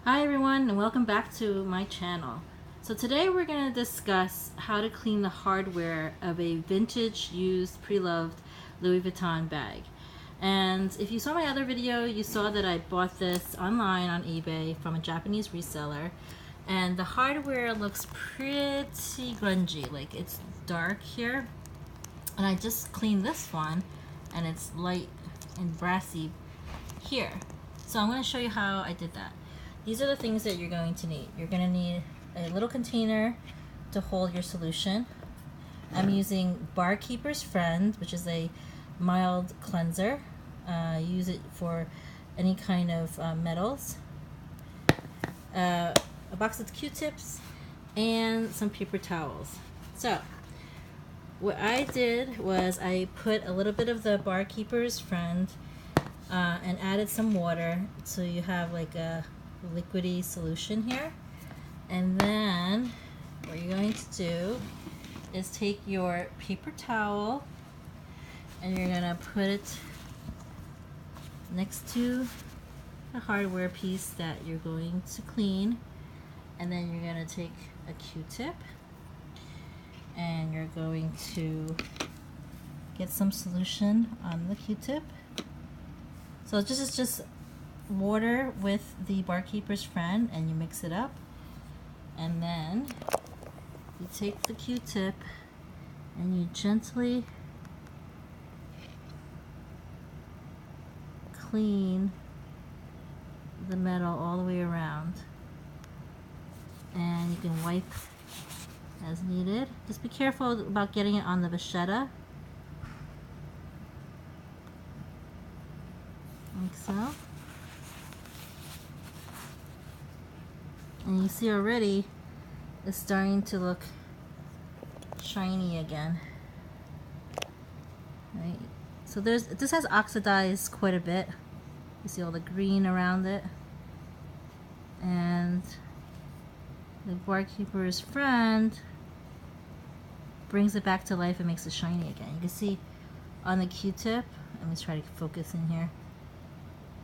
Hi everyone, and welcome back to my channel. So today we're going to discuss how to clean the hardware of a vintage used pre-loved Louis Vuitton bag. And if you saw my other video, you saw that I bought this online on eBay from a Japanese reseller, and the hardware looks pretty grungy, like it's dark here. And I just cleaned this one and it's light and brassy here. So I'm going to show you how I did that. These are the things that you're going to need. You're going to need a little container to hold your solution. I'm using Barkeeper's Friend, which is a mild cleanser. Use it for any kind of metals. A box of Q-tips and some paper towels. So what I did was I put a little bit of the Barkeeper's Friend and added some water, so you have like a liquidy solution here. And then what you're going to do is take your paper towel and you're going to put it next to the hardware piece that you're going to clean, and then you're going to take a Q-tip and you're going to get some solution on the Q-tip. So this is just water with the Barkeeper's Friend, and you mix it up, and then you take the Q-tip and you gently clean the metal all the way around, and you can wipe as needed. Just be careful about getting it on the Vachetta, like so. And you see already it's starting to look shiny again. Right? So this has oxidized quite a bit. You see all the green around it. And the Barkeeper's Friend brings it back to life and makes it shiny again. You can see on the Q-tip, let me try to focus in here.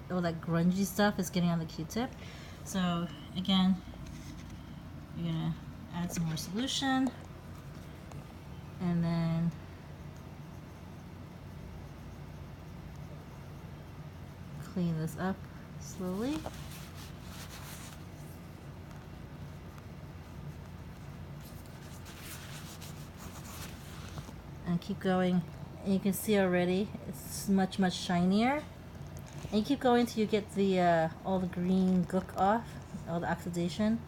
All that grungy stuff is getting on the Q-tip. So again, you're gonna add some more solution, and then clean this up slowly. And keep going, and you can see already it's much shinier. And you keep going till you get the all the green gook off, all the oxidation.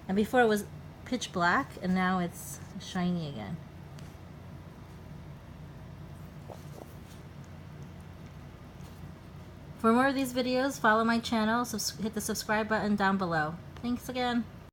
And before it was pitch black, and now it's shiny again. For more of these videos, follow my channel, hit the subscribe button down below. Thanks again.